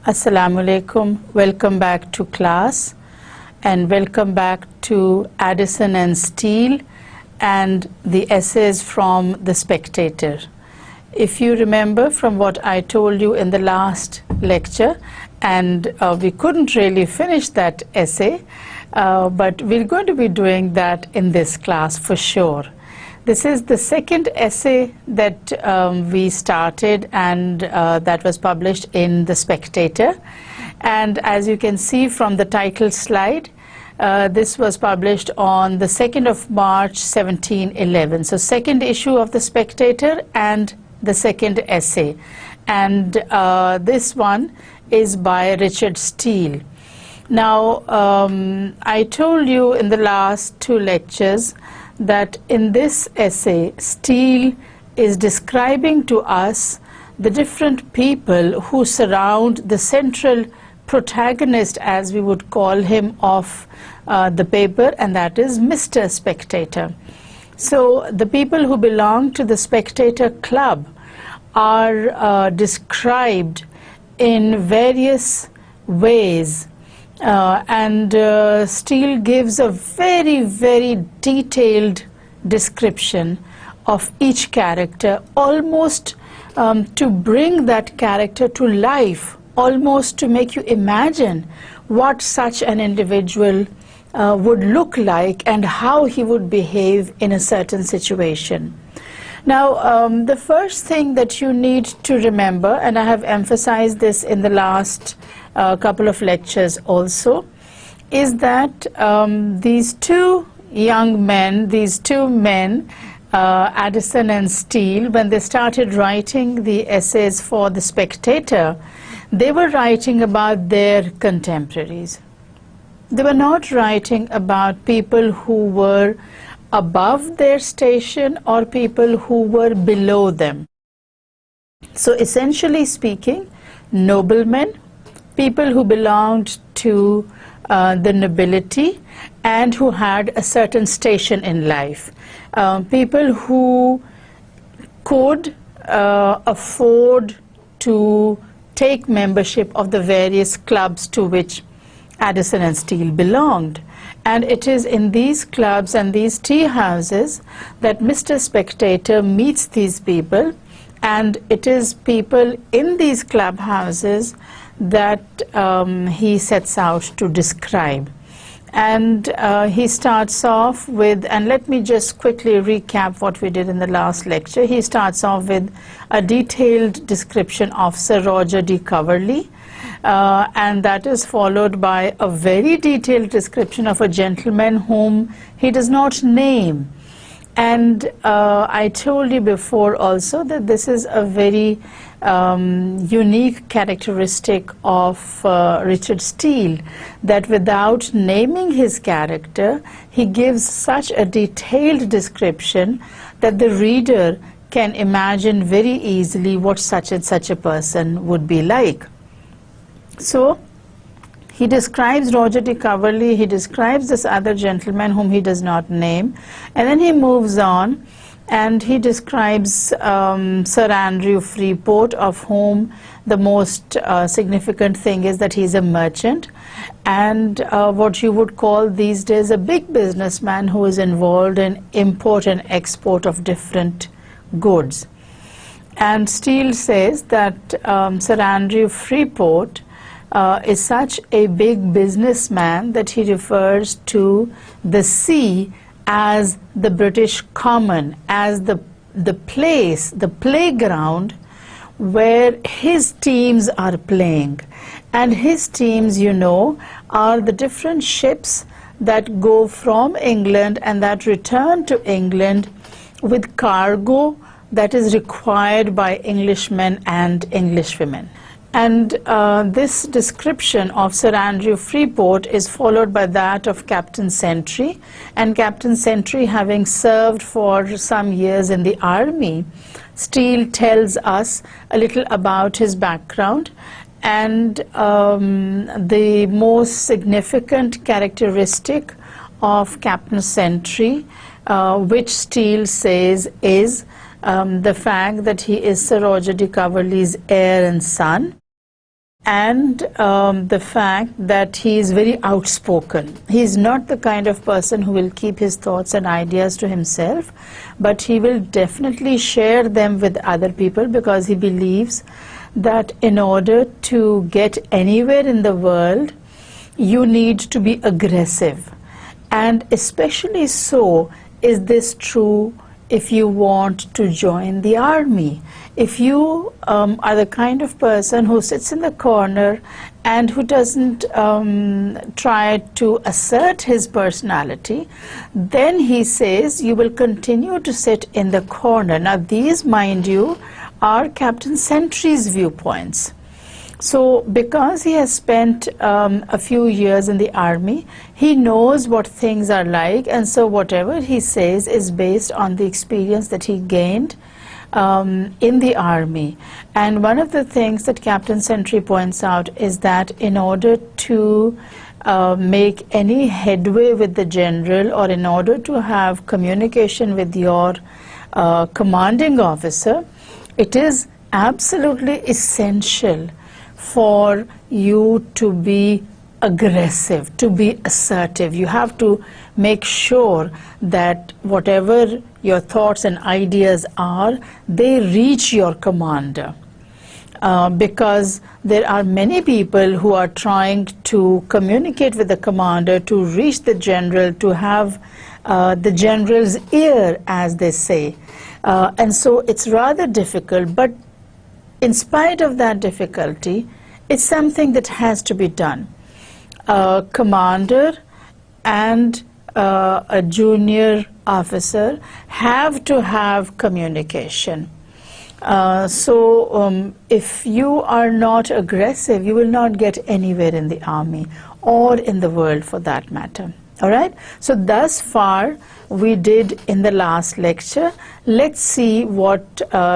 Assalamu alaikum. Welcome back to class and welcome back to Addison and Steele and the essays from the Spectator. If you remember from what I told you in the last lecture, and we couldn't really finish that essay, but we're going to be doing that in this class for sure. This is the second essay that we started, and that was published in the Spectator. And as you can see from the title slide, this was published on the 2nd of March 1711. So second issue of the Spectator and the second essay. And this one is by Richard Steele. Now, I told you in the last two lectures that in this essay, Steele is describing to us the different people who surround the central protagonist, as we would call him, of the paper, and that is Mr. Spectator. So the people who belong to the Spectator Club are described in various ways. Steele gives a very, very detailed description of each character, almost to bring that character to life, almost to make you imagine what such an individual would look like and how he would behave in a certain situation. Now, the first thing that you need to remember, and I have emphasized this in the last couple of lectures also, is that these two young men, Addison and Steele, when they started writing the essays for the Spectator, they were writing about their contemporaries. They were not writing about people who were above their station or people who were below them. So essentially speaking, noblemen, people who belonged to the nobility and who had a certain station in life, people who could afford to take membership of the various clubs to which Addison and Steele belonged. And it is in these clubs and these tea houses that Mr. Spectator meets these people, and it is people in these clubhouses that he sets out to describe. And he starts off with, and let me just quickly recap what we did in the last lecture. He starts off with a detailed description of Sir Roger de Coverley, and that is followed by a very detailed description of a gentleman whom he does not name. And I told you before also that this is a very unique characteristic of Richard Steele, that without naming his character, he gives such a detailed description that the reader can imagine very easily what such and such a person would be like. So he describes Roger de Coverley, he describes this other gentleman whom he does not name, and then he moves on and he describes Sir Andrew Freeport, of whom the most significant thing is that he's a merchant and what you would call these days a big businessman who is involved in import and export of different goods. And Steele says that Sir Andrew Freeport is such a big businessman that he refers to the sea as the British Common, as the place, the playground where his teams are playing. And his teams, you know, are the different ships that go from England and that return to England with cargo that is required by Englishmen and Englishwomen. And this description of Sir Andrew Freeport is followed by that of Captain Sentry. And Captain Sentry, having served for some years in the army, Steele tells us a little about his background. And the most significant characteristic of Captain Sentry, which Steele says is the fact that he is Sir Roger de Coverley's heir and son. and the fact that he is very outspoken. He is not the kind of person who will keep his thoughts and ideas to himself, but he will definitely share them with other people, because he believes that in order to get anywhere in the world, you need to be aggressive. And especially so is this true if you want to join the army. If you are the kind of person who sits in the corner and who doesn't try to assert his personality, then he says you will continue to sit in the corner. Now these, mind you, are Captain Sentry's viewpoints. So because he has spent a few years in the army, he knows what things are like, and so whatever he says is based on the experience that he gained in the army. And one of the things that Captain Sentry points out is that in order to make any headway with the general, or in order to have communication with your commanding officer, it is absolutely essential for you to be aggressive, to be assertive. You have to make sure that whatever your thoughts and ideas are, they reach your commander. Because there are many people who are trying to communicate with the commander, to reach the general, to have the general's ear, as they say. And so it's rather difficult, but in spite of that difficulty, it's something that has to be done. A commander and a junior officer have to have communication. So if you are not aggressive, you will not get anywhere in the army, or in the world for that matter. All right? So thus far we did in the last lecture. Let's see what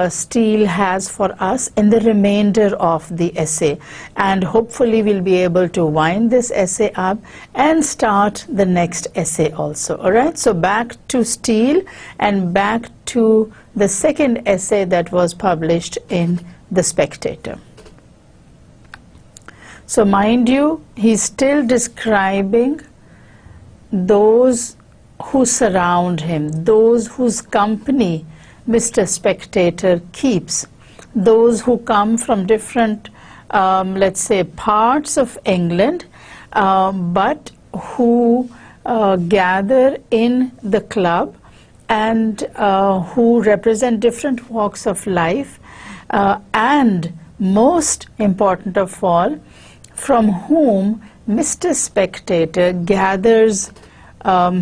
Steele has for us in the remainder of the essay, and hopefully we'll be able to wind this essay up and start the next essay also. All right? So back to Steele and back to the second essay that was published in the Spectator. So mind you, he's still describing those who surround him, those whose company Mr. Spectator keeps, those who come from different, let's say, parts of England, but who gather in the club, and who represent different walks of life, and most important of all, from whom Mr. Spectator gathers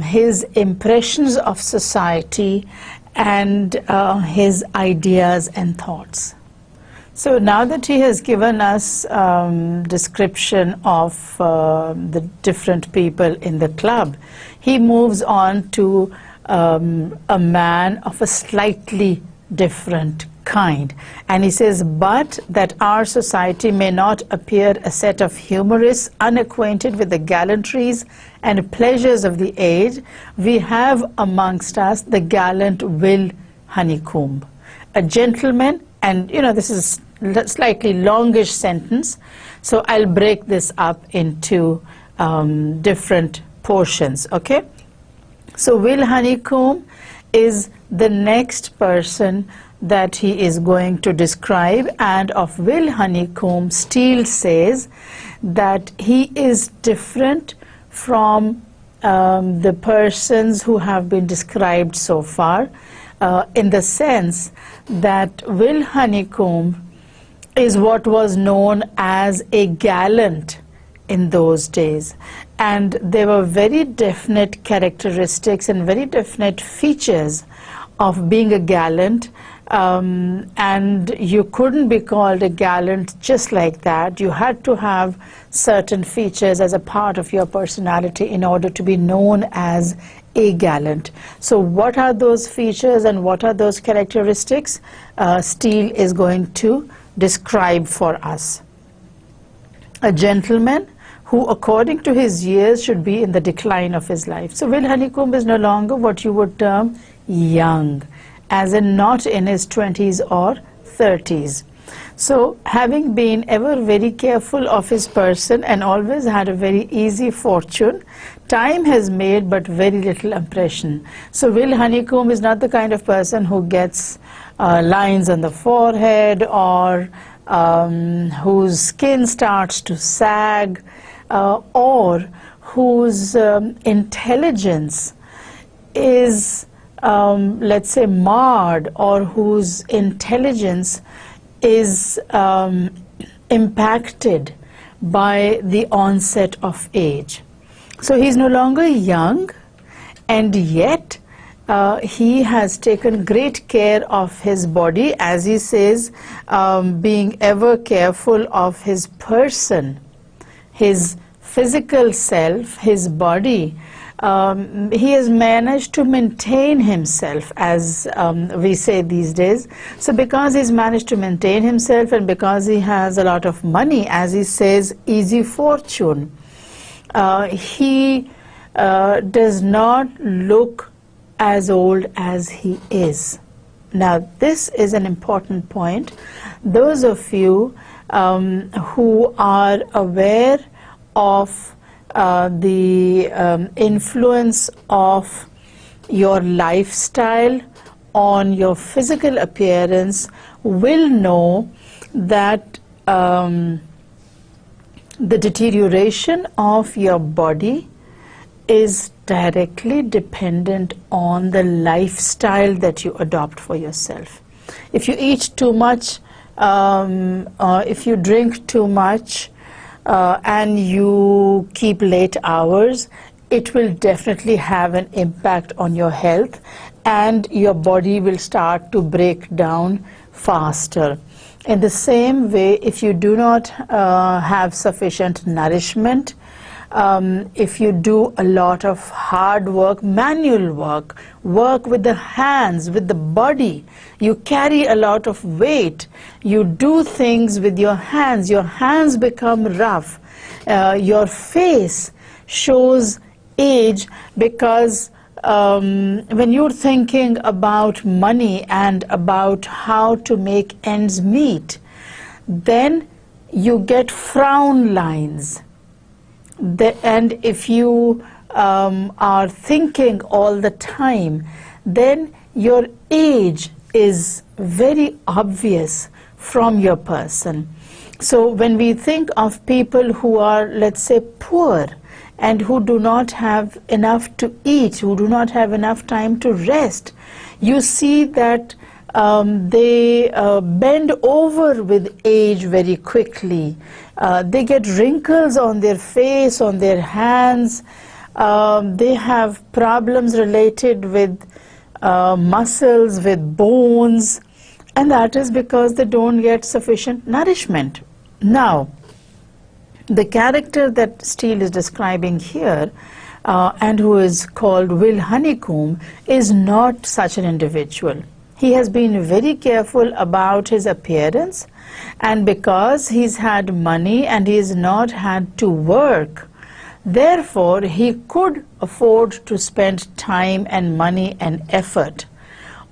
his impressions of society and his ideas and thoughts. So now that he has given us description of the different people in the club, he moves on to a man of a slightly different kind. And he says, but that our society may not appear a set of humorists unacquainted with the gallantries and pleasures of the age, we have amongst us the gallant Will Honeycomb, a gentleman. And you know, this is a slightly longish sentence, so I'll break this up into different portions. Okay, so Will Honeycomb is the next person that he is going to describe, and of Will Honeycomb, Steele says that he is different from the persons who have been described so far, in the sense that Will Honeycomb is what was known as a gallant in those days, and there were very definite characteristics and very definite features of being a gallant, and you couldn't be called a gallant just like that. You had to have certain features as a part of your personality in order to be known as a gallant. So what are those features and what are those characteristics? Steele is going to describe for us. A gentleman who, according to his years, should be in the decline of his life. So Will Honeycomb is no longer what you would term young, as in not in his 20s or 30s. So having been ever very careful of his person and always had a very easy fortune, time has made but very little impression. So Will Honeycomb is not the kind of person who gets lines on the forehead or whose skin starts to sag or whose intelligence is, let's say, marred, or whose intelligence is impacted by the onset of age. So he's no longer young, and yet he has taken great care of his body, as he says, being ever careful of his person, his physical self, his body. He has managed to maintain himself, as we say these days. So because he's managed to maintain himself, and because he has a lot of money, as he says, easy fortune, he does not look as old as he is. Now this is an important point. Those of you who are aware of the influence of your lifestyle on your physical appearance will know that the deterioration of your body is directly dependent on the lifestyle that you adopt for yourself. If you eat too much, if you drink too much, and you keep late hours, it will definitely have an impact on your health, and your body will start to break down faster. In the same way, if you do not have sufficient nourishment, if you do a lot of hard work, manual work, work with the hands, with the body, you carry a lot of weight, you do things with your hands become rough, your face shows age, because when you're thinking about money and about how to make ends meet, then you get frown lines. And if you are thinking all the time, then your age is very obvious from your person. So when we think of people who are, let's say, poor and who do not have enough to eat, who do not have enough time to rest, you see that they bend over with age very quickly. They get wrinkles on their face, on their hands. They have problems related with muscles, with bones, and that is because they don't get sufficient nourishment. Now, the character that Steele is describing here, and who is called Will Honeycomb, is not such an individual. He has been very careful about his appearance, and because he's had money and he has not had to work, therefore he could afford to spend time and money and effort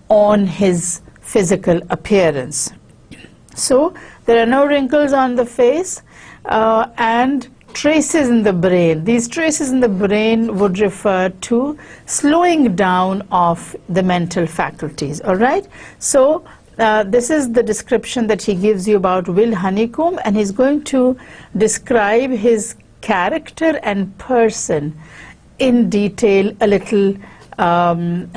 on his physical appearance. So there are no wrinkles on the face and traces in the brain. These traces in the brain would refer to slowing down of the mental faculties. All right? So this is the description that he gives you about Will Honeycomb, and he's going to describe his character and person in detail a little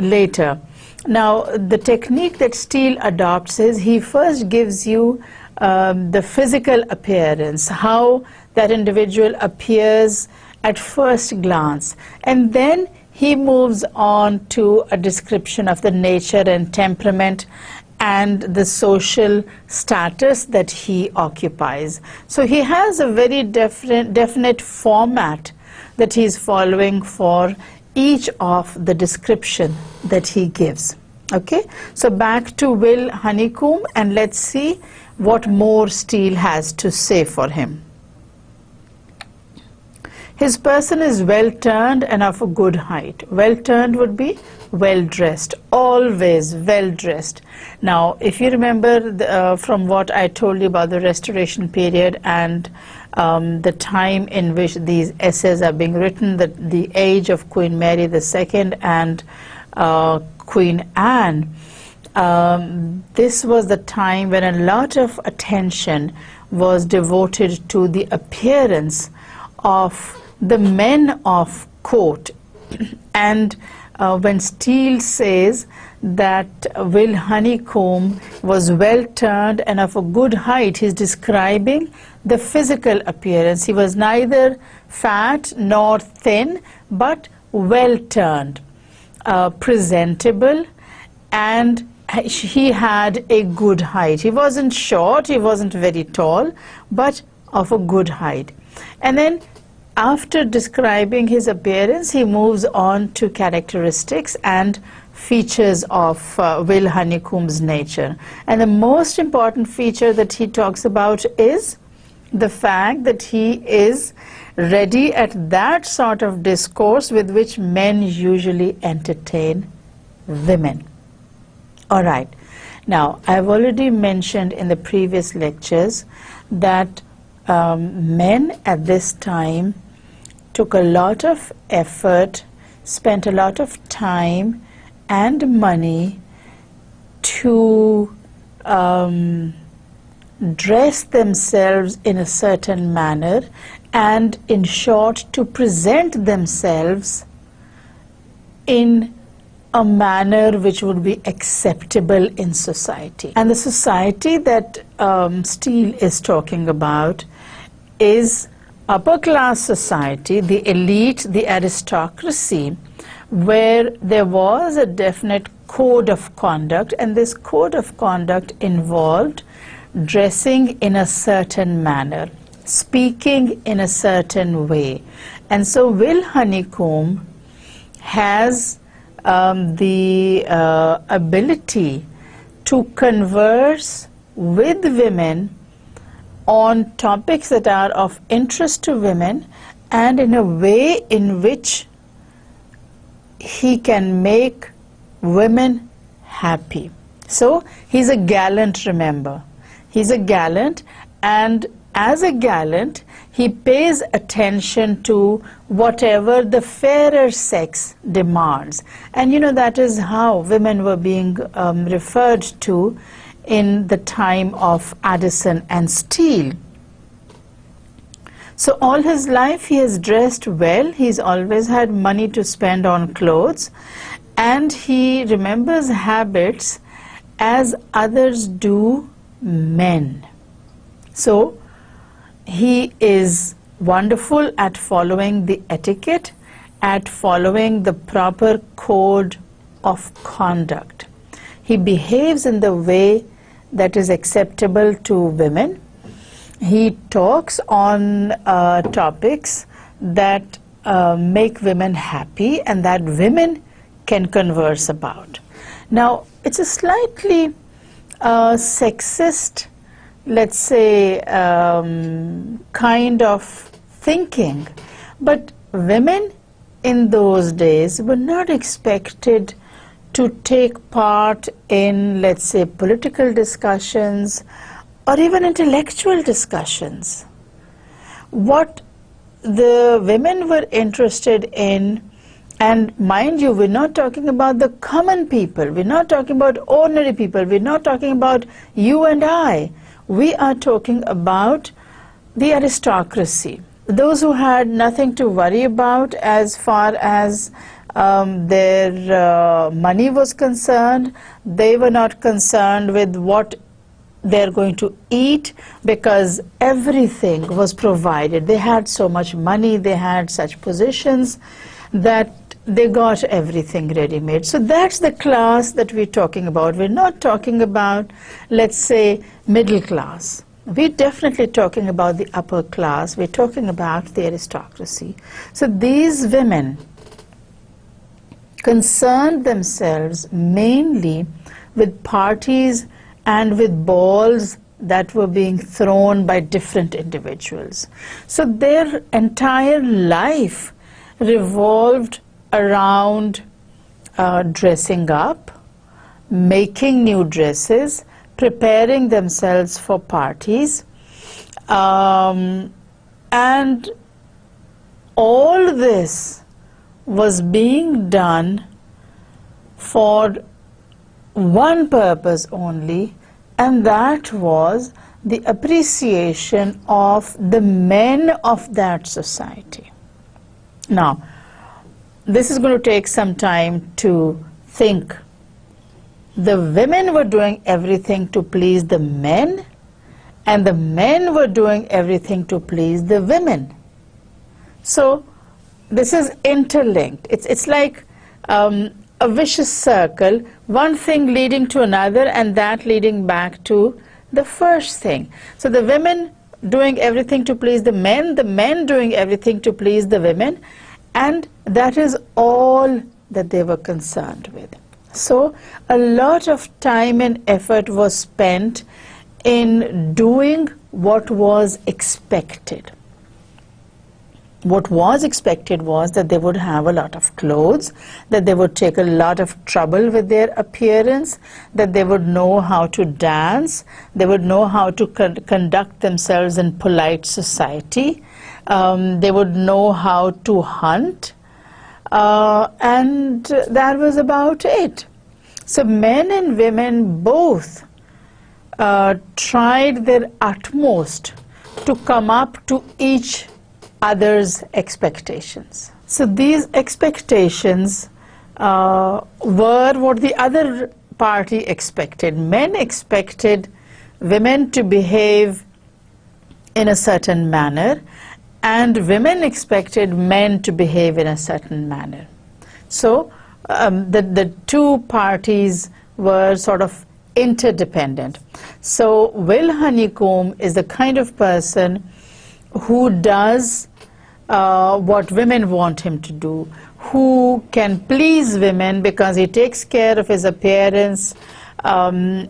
later. Now, the technique that Steele adopts is he first gives you the physical appearance, how that individual appears at first glance, and then he moves on to a description of the nature and temperament and the social status that he occupies. So he has a very definite format that he is following for each of the description that he gives. Okay, so back to Will Honeycomb, and let's see what more Steele has to say for him. His person is well turned and of a good height. Well turned would be well dressed, always well dressed. Now, if you remember from what I told you about the Restoration period and the time in which these essays are being written, the age of Queen Mary II and Queen Anne, this was the time when a lot of attention was devoted to the appearance of the men of court. And when Steele says that Will Honeycomb was well turned and of a good height, he's describing the physical appearance. He was neither fat nor thin, but well turned, presentable, and he had a good height. He wasn't short, he wasn't very tall, but of a good height. And then after describing his appearance, he moves on to characteristics and features of Will Honeycomb's nature. And the most important feature that he talks about is the fact that he is ready at that sort of discourse with which men usually entertain women. All right. Now, I've already mentioned in the previous lectures that men at this time took a lot of effort, spent a lot of time and money to dress themselves in a certain manner and, in short, to present themselves in a manner which would be acceptable in society. And the society that Steele is talking about is upper class society, the elite, the aristocracy, where there was a definite code of conduct, and this code of conduct involved dressing in a certain manner, speaking in a certain way. And so Will Honeycomb has the ability to converse with women on topics that are of interest to women and in a way in which he can make women happy. So he's a gallant, remember. He's a gallant, and as a gallant, he pays attention to whatever the fairer sex demands. And you know, that is how women were being referred to in the time of Addison and Steele. So all his life he has dressed well, he's always had money to spend on clothes, and he remembers habits as others do men. So he is wonderful at following the etiquette, at following the proper code of conduct. He behaves in the way that is acceptable to women. He talks on topics that make women happy and that women can converse about. Now, it's a slightly sexist, let's say, kind of thinking, but women in those days were not expected to take part in, let's say, political discussions or even intellectual discussions. What the women were interested in, and mind you, we're not talking about the common people, we're not talking about ordinary people, we're not talking about you and I, we are talking about the aristocracy, those who had nothing to worry about as far as their money was concerned. They were not concerned with what they're going to eat because everything was provided. They had so much money, they had such positions that they got everything ready-made. So that's the class that we're talking about. We're not talking about, let's say, middle class. We're definitely talking about the upper class. We're talking about the aristocracy. So these women concerned themselves mainly with parties and with balls that were being thrown by different individuals. So their entire life revolved around dressing up, making new dresses, preparing themselves for parties, and all this was being done for one purpose only, and that was the appreciation of the men of that society. Now, this is going to take some time to think. The women were doing everything to please the men, and the men were doing everything to please the women. So this is interlinked. It's like a vicious circle, one thing leading to another, and that leading back to the first thing. So the women doing everything to please the men doing everything to please the women, and that is all that they were concerned with. So a lot of time and effort was spent in doing what was expected. What was expected was that they would have a lot of clothes, that they would take a lot of trouble with their appearance, that they would know how to dance, they would know how to conduct themselves in polite society, they would know how to hunt, and that was about it. So men and women both tried their utmost to come up to each other's expectations. So these expectations were what the other party expected. Men expected women to behave in a certain manner, and women expected men to behave in a certain manner. So the two parties were sort of interdependent. So Will Honeycomb is the kind of person who does what women want him to do, who can please women because he takes care of his appearance,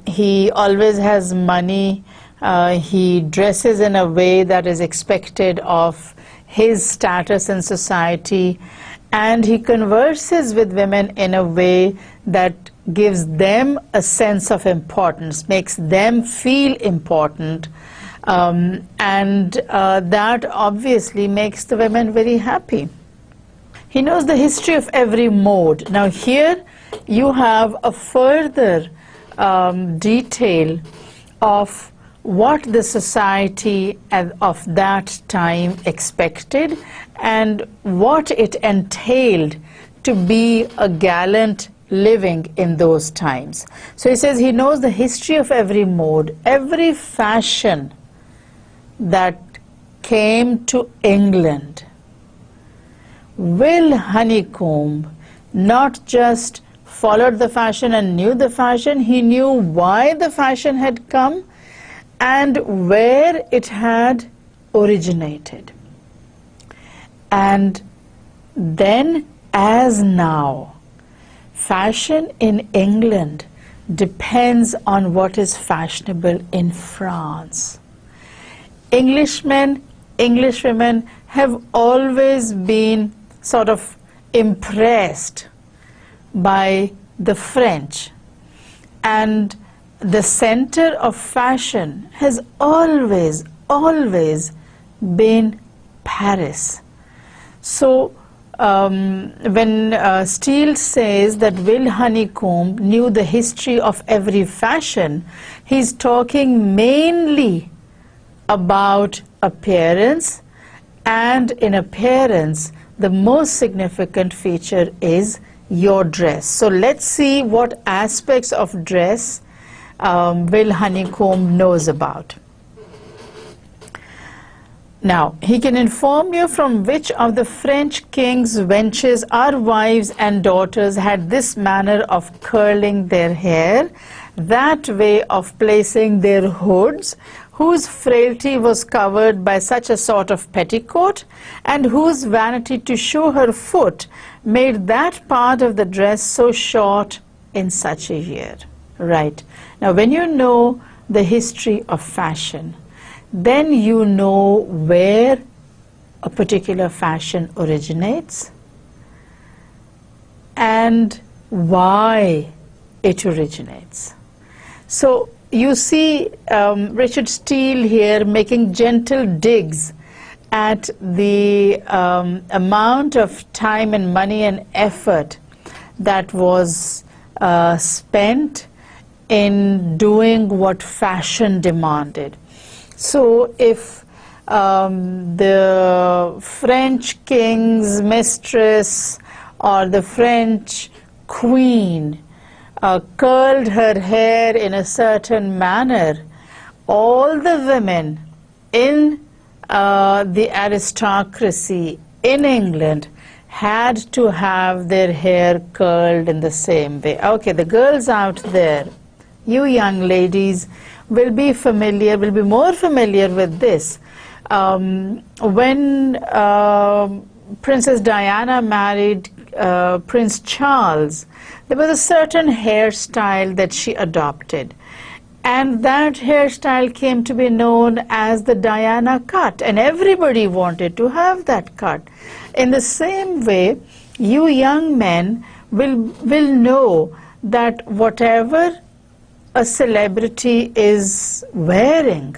he always has money, he dresses in a way that is expected of his status in society, and he converses with women in a way that gives them a sense of importance, makes them feel important, and that obviously makes the women very happy. He knows the history of every mode. Now here you have a further detail of what the society of that time expected and what it entailed to be a gallant living in those times. So he says he knows the history of every mode, every fashion that came to England. Will Honeycomb not just followed the fashion and knew the fashion, he knew why the fashion had come and where it had originated. And then, as now, fashion in England depends on what is fashionable in France. Englishmen, Englishwomen have always been sort of impressed by the French, and the center of fashion has always been Paris. So when Steele says that Will Honeycomb knew the history of every fashion, he's talking mainly about appearance, and in appearance the most significant feature is your dress. So let's see what aspects of dress Will Honeycomb knows about. Now, he can inform you from which of the French king's wenches our wives and daughters had this manner of curling their hair, that way of placing their hoods, whose frailty was covered by such a sort of petticoat, and whose vanity to show her foot made that part of the dress so short in such a year. Right. Now, when you know the history of fashion, then you know where a particular fashion originates and why it originates. So you see Richard Steele here making gentle digs at the amount of time and money and effort that was spent in doing what fashion demanded. So if the French king's mistress or the French queen curled her hair in a certain manner, all the women in the aristocracy in England had to have their hair curled in the same way. Okay, the girls out there, you young ladies will be more familiar with this. When Princess Diana married Prince Charles, there was a certain hairstyle that she adopted. And that hairstyle came to be known as the Diana cut, and everybody wanted to have that cut. In the same way, you young men will know that whatever a celebrity is wearing,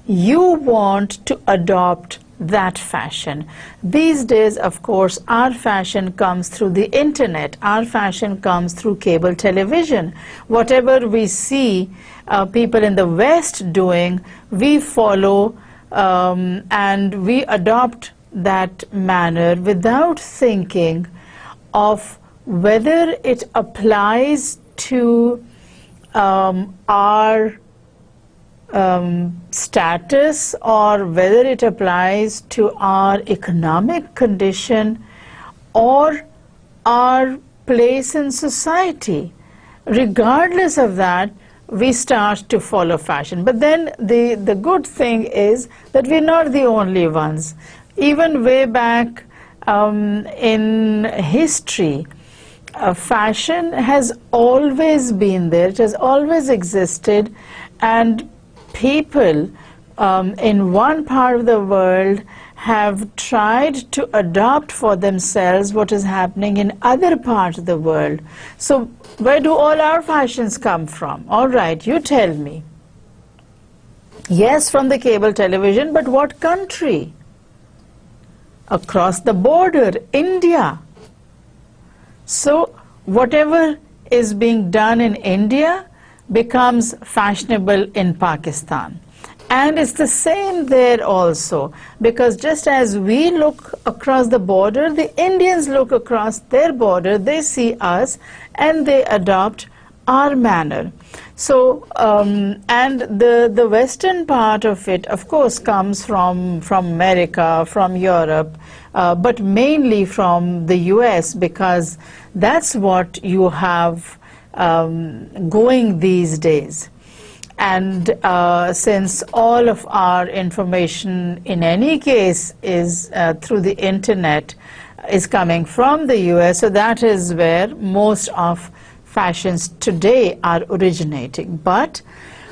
you want to adopt that fashion. These days, of course, our fashion comes through the internet. Our fashion comes through cable television. Whatever we see people in the West doing, we follow and we adopt that manner without thinking of whether it applies to our status or whether it applies to our economic condition or our place in society. Regardless of that, we start to follow fashion. But then the good thing is that we're not the only ones. Even way back in history, fashion has always been there. It has always existed, and people in one part of the world have tried to adopt for themselves what is happening in other parts of the world. So where do all our fashions come from? All right, you tell me. Yes, from the cable television, but what country? Across the border, India. So whatever is being done in India becomes fashionable in Pakistan. And it's the same there also, because just as we look across the border, the Indians look across their border, they see us and they adopt our manner. So, and the western part of it, of course, comes from America, from Europe, but mainly from the US, because that's what you have going these days. And since all of our information in any case is through the internet, is coming from the US, so that is where most of fashions today are originating. But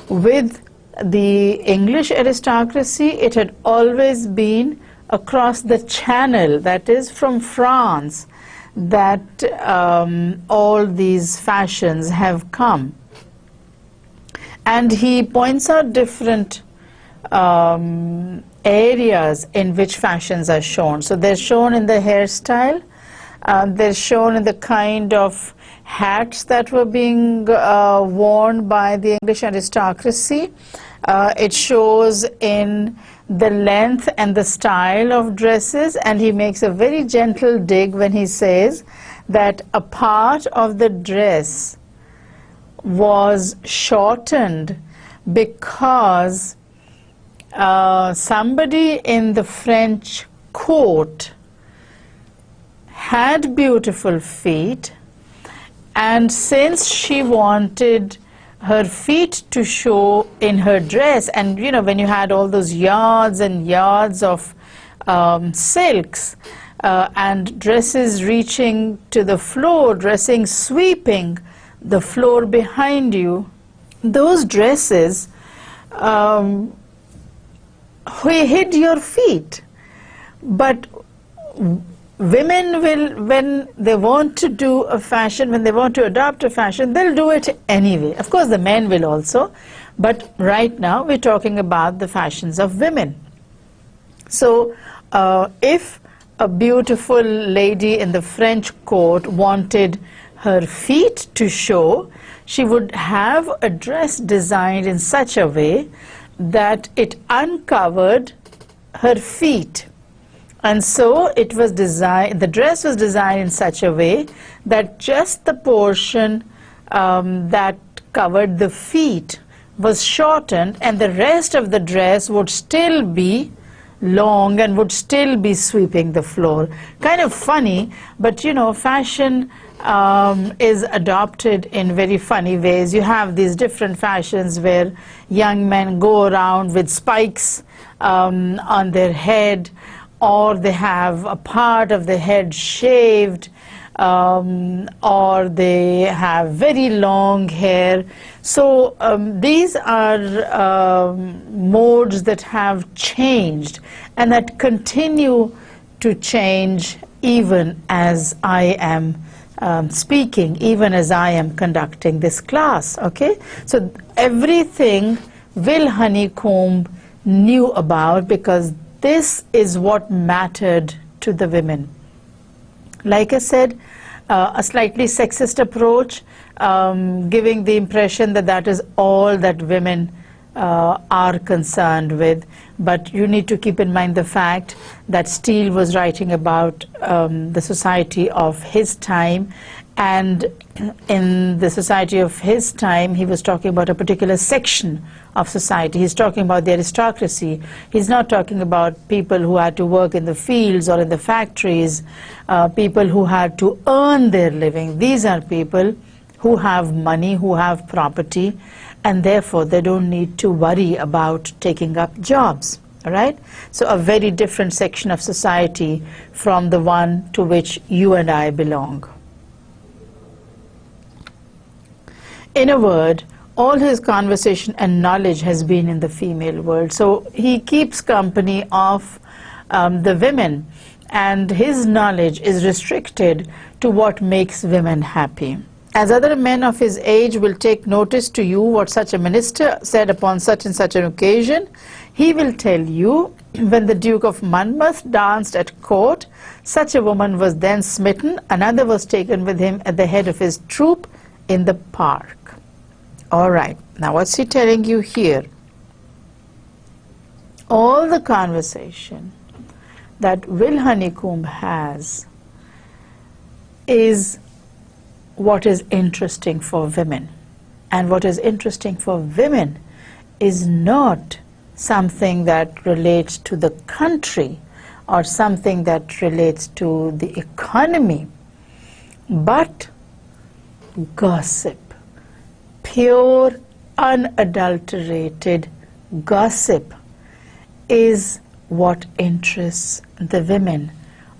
with the English aristocracy, it had always been across the channel, that is from France, that all these fashions have come. And he points out different areas in which fashions are shown. So they're shown in the hairstyle, they're shown in the kind of hats that were being worn by the English aristocracy. It shows in the length and the style of dresses, and he makes a very gentle dig when he says that a part of the dress was shortened because somebody in the French court had beautiful feet, and since she wanted her feet to show in her dress, and you know, when you had all those yards and yards of silks and dresses reaching to the floor, dressing sweeping the floor behind you, those dresses hid your feet. But women will, when they want to do a fashion, when they want to adopt a fashion, they'll do it anyway. Of course, the men will also, but right now we're talking about the fashions of women. So if a beautiful lady in the French court wanted her feet to show, she would have a dress designed in such a way that it uncovered her feet. And so it was designed, the dress was designed in such a way that just the portion that covered the feet was shortened, and the rest of the dress would still be long and would still be sweeping the floor. Kind of funny, but you know, fashion is adopted in very funny ways. You have these different fashions where young men go around with spikes on their head, or they have a part of the head shaved, or they have very long hair. So these are modes that have changed and that continue to change even as I am speaking, even as I am conducting this class, okay? So everything Will Honeycomb knew about, because this is what mattered to the women. Like I said, a slightly sexist approach, giving the impression that that is all that women are concerned with. But you need to keep in mind the fact that Steele was writing about the society of his time, and in the society of his time he was talking about a particular section of society. He's talking about the aristocracy. He's not talking about people who had to work in the fields or in the factories, people who had to earn their living. These are people who have money, who have property, and therefore they don't need to worry about taking up jobs. All right? So a very different section of society from the one to which you and I belong. In a word, all his conversation and knowledge has been in the female world. So he keeps company of the women, and his knowledge is restricted to what makes women happy. As other men of his age will take notice to you what such a minister said upon such and such an occasion, he will tell you, when the Duke of Monmouth danced at court, such a woman was then smitten, another was taken with him at the head of his troop in the park. All right, now what's he telling you here? All the conversation that Will Honeycomb has is what is interesting for women. And what is interesting for women is not something that relates to the country or something that relates to the economy, but gossip. Pure, unadulterated gossip is what interests the women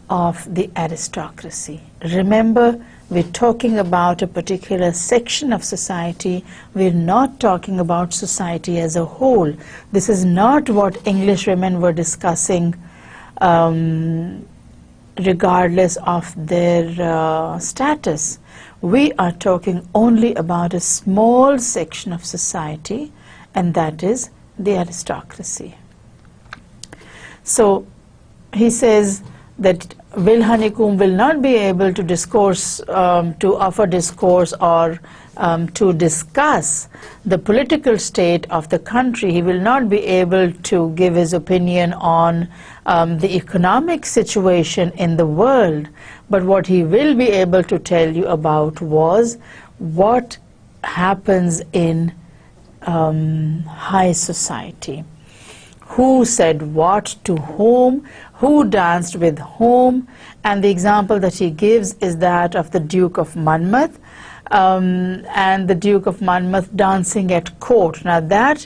of the aristocracy. Remember, we're talking about a particular section of society. We're not talking about society as a whole. This is not what English women were discussing regardless of their status. We are talking only about a small section of society, and that is the aristocracy. So he says that Will Honeycomb will not be able to discourse, to offer discourse or to discuss the political state of the country. He will not be able to give his opinion on the economic situation in the world, but what he will be able to tell you about was what happens in high society. Who said what to whom, who danced with whom, and the example that he gives is that of the Duke of Monmouth, and the Duke of Monmouth dancing at court. Now that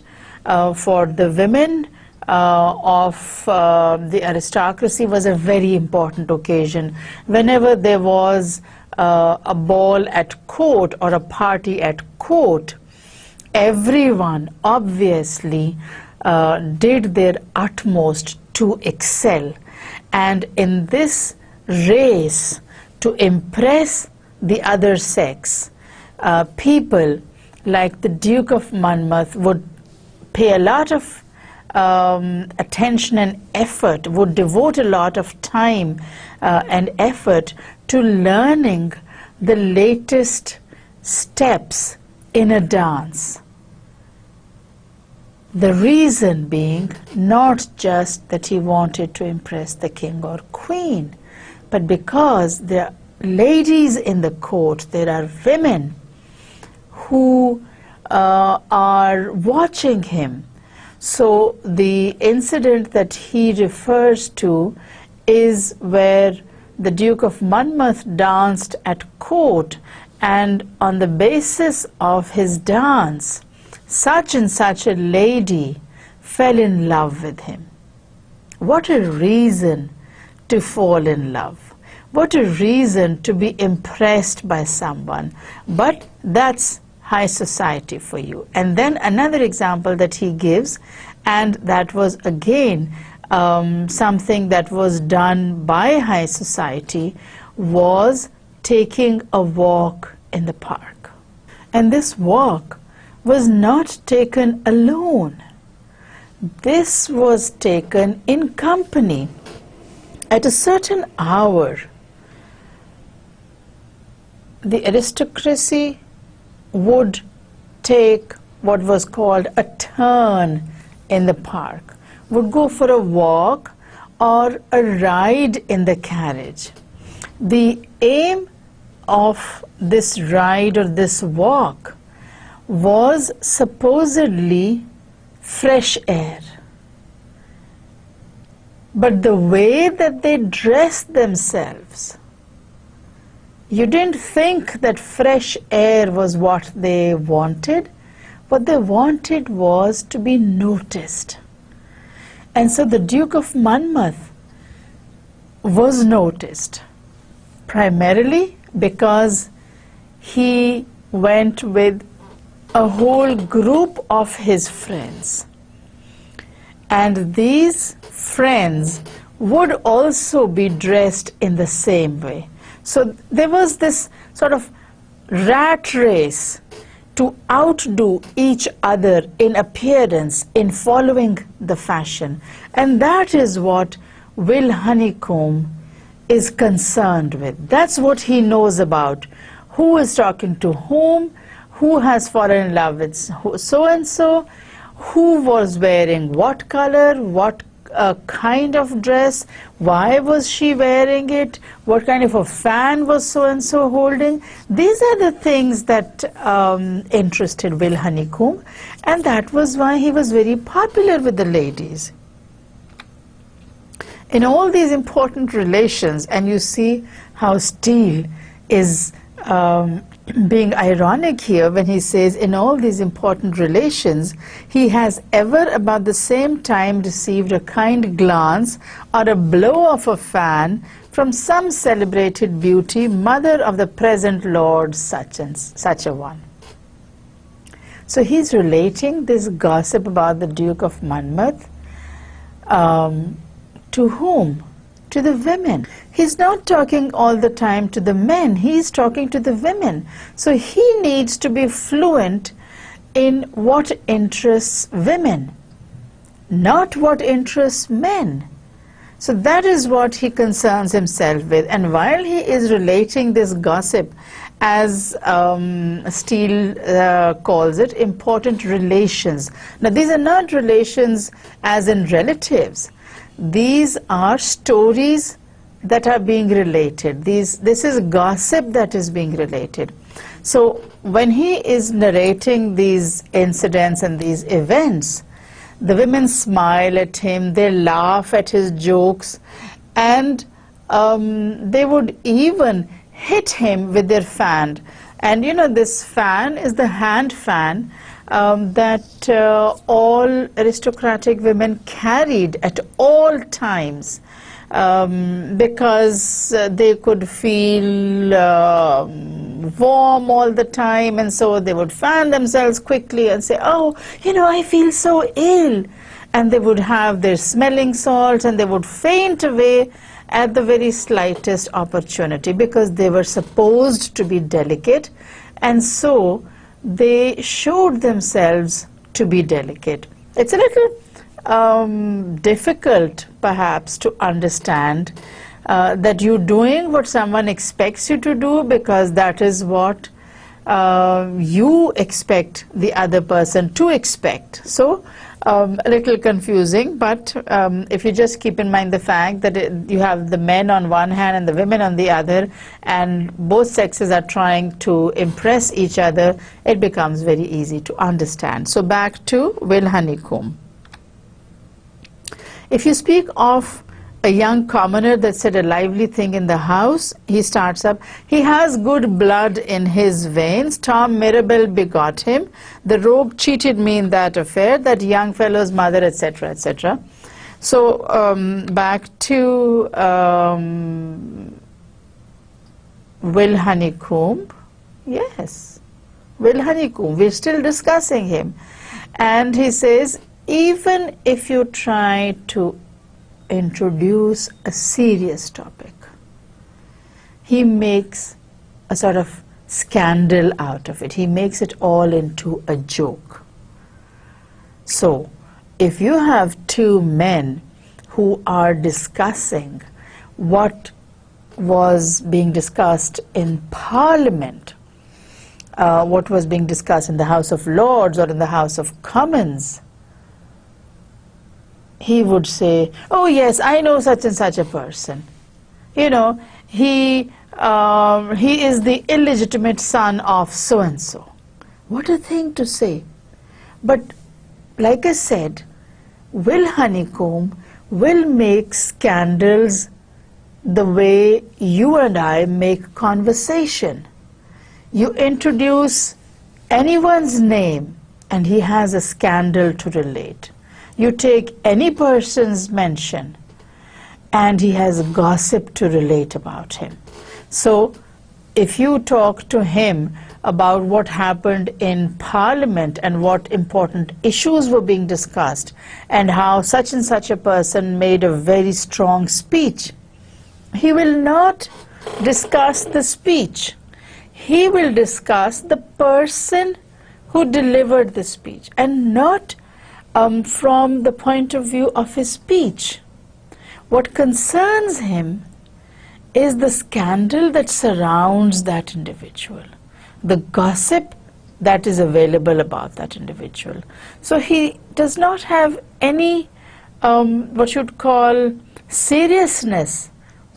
for the women of the aristocracy was a very important occasion. Whenever there was a ball at court or a party at court, everyone obviously did their utmost to excel, and in this race to impress the other sex, people like the Duke of Monmouth would pay a lot of attention and effort, would devote a lot of time and effort to learning the latest steps in a dance. The reason being not just that he wanted to impress the king or queen, but because there are ladies in the court, there are women who are watching him. So the incident that he refers to is where the Duke of Monmouth danced at court, and on the basis of his dance, such and such a lady fell in love with him. What a reason to fall in love. What a reason to be impressed by someone. But that's high society for you. And then another example that he gives, and that was again something that was done by high society, was taking a walk in the park. And this walk was not taken alone. This was taken in company. At a certain hour, the aristocracy would take what was called a turn in the park, would go for a walk or a ride in the carriage. The aim of this ride or this walk was supposedly fresh air. But the way that they dressed themselves, you didn't think that fresh air was what they wanted. What they wanted was to be noticed. And so the Duke of Monmouth was noticed, primarily because he went with a whole group of his friends. And these friends would also be dressed in the same way. So there was this sort of rat race to outdo each other in appearance, in following the fashion. And that is what Will Honeycomb is concerned with. That's what he knows about. Who is talking to whom? Who has fallen in love with so-and-so? Who was wearing what color? What kind of dress? Why was she wearing it? What kind of a fan was so-and-so holding? These are the things that interested Will Honeycomb, and that was why he was very popular with the ladies. In all these important relations, and you see how Steele is being ironic here when he says, in all these important relations, he has ever about the same time received a kind glance or a blow of a fan from some celebrated beauty, mother of the present Lord such and such a one. So he's relating this gossip about the Duke of Monmouth to whom? To the women. He's not talking all the time to the men, he's talking to the women. So he needs to be fluent in what interests women, not what interests men. So that is what he concerns himself with. And while he is relating this gossip, as Steele calls it, important relations. Now these are not relations as in relatives. These are stories that are being related. This is gossip that is being related. So when he is narrating these incidents and these events, the women smile at him, they laugh at his jokes, and they would even hit him with their fan. And you know, this fan is the hand fan that all aristocratic women carried at all times, because they could feel warm all the time, and so they would fan themselves quickly and say, oh, you know, I feel so ill. And they would have their smelling salts and they would faint away at the very slightest opportunity, because they were supposed to be delicate, and so they showed themselves to be delicate. It's a little difficult perhaps to understand that you're doing what someone expects you to do, because that is what you expect the other person to expect. So a little confusing, but if you just keep in mind the fact that you have the men on one hand and the women on the other, and both sexes are trying to impress each other, it becomes very easy to understand. So back to Will Honeycomb. If you speak of a young commoner that said a lively thing in the house, he starts up, he has good blood in his veins, Tom Mirabell begot him, the rogue cheated me in that affair, that young fellow's mother, etc., etc. So back to Will Honeycomb. Yes, Will Honeycomb, we're still discussing him. And he says, even if you try to introduce a serious topic, he makes a sort of scandal out of it. He makes it all into a joke. So if you have two men who are discussing what was being discussed in Parliament, what was being discussed in the House of Lords or in the House of Commons, he would say, oh yes, I know such and such a person. You know, he is the illegitimate son of so-and-so. What a thing to say. But like I said, Will Honeycomb will make scandals the way you and I make conversation. You introduce anyone's name and he has a scandal to relate. You take any person's mention and he has gossip to relate about him. So if you talk to him about what happened in Parliament and what important issues were being discussed and how such and such a person made a very strong speech, he will not discuss the speech. He will discuss the person who delivered the speech, and not from the point of view of his speech. What concerns him is the scandal that surrounds that individual, the gossip that is available about that individual. So he does not have any what you'd call seriousness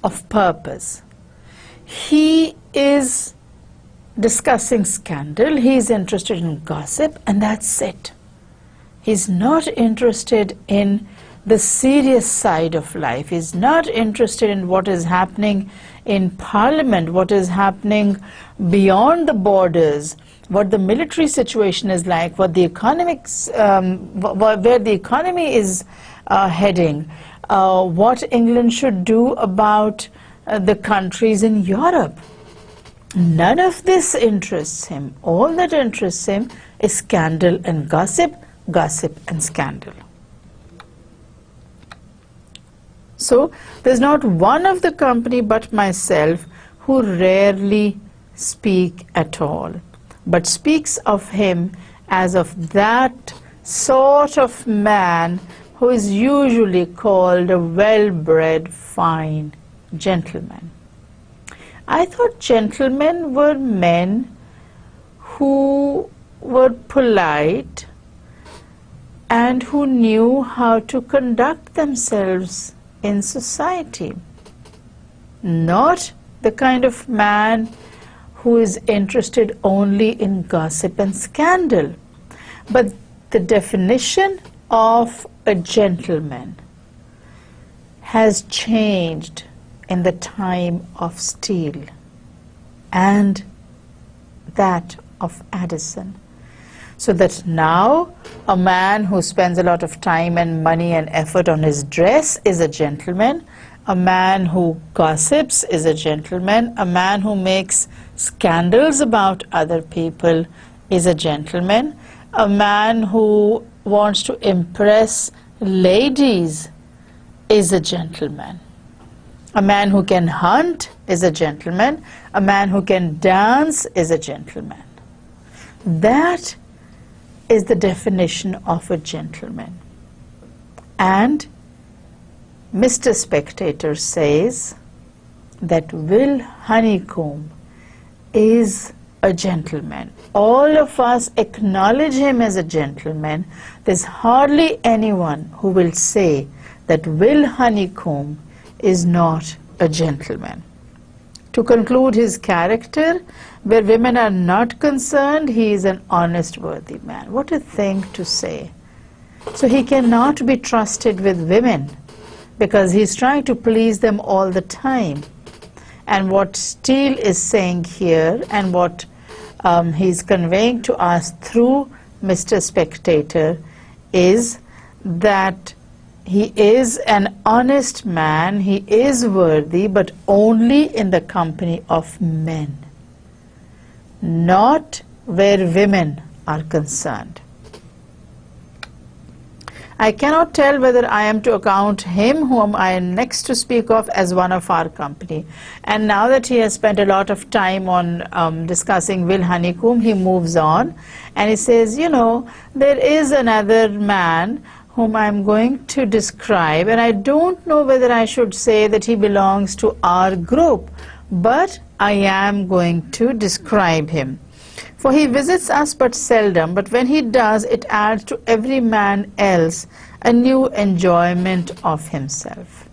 of purpose. He is discussing scandal, he is interested in gossip, and that's it. He's not interested in the serious side of life. He's not interested in what is happening in Parliament, what is happening beyond the borders, what the military situation is like, what the economics, where the economy is heading, what England should do about the countries in Europe. None of this interests him. All that interests him is scandal and gossip, gossip and scandal. So there's not one of the company but myself who rarely speak at all, but speaks of him as of that sort of man who is usually called a well-bred, fine gentleman. I thought gentlemen were men who were polite and who knew how to conduct themselves in society, not the kind of man who is interested only in gossip and scandal. But the definition of a gentleman has changed in the time of Steele and that of Addison. So that now a man who spends a lot of time and money and effort on his dress is a gentleman. A man who gossips is a gentleman. A man who makes scandals about other people is a gentleman. A man who wants to impress ladies is a gentleman. A man who can hunt is a gentleman. A man who can dance is a gentleman. That is the definition of a gentleman. And Mr. Spectator says that Will Honeycomb is a gentleman. All of us acknowledge him as a gentleman. There's hardly anyone who will say that Will Honeycomb is not a gentleman. To conclude his character, where women are not concerned, he is an honest, worthy man. What a thing to say. So he cannot be trusted with women because he's trying to please them all the time. And what Steele is saying here, and what he's conveying to us through Mr. Spectator, is that he is an honest man, he is worthy, but only in the company of men, not where women are concerned. I cannot tell whether I am to account him whom I am next to speak of as one of our company. And now that he has spent a lot of time on discussing Will Honeycomb, he moves on and he says, you know, there is another man whom I am going to describe, and I don't know whether I should say that he belongs to our group, but I am going to describe him. For he visits us but seldom, but when he does, it adds to every man else a new enjoyment of himself.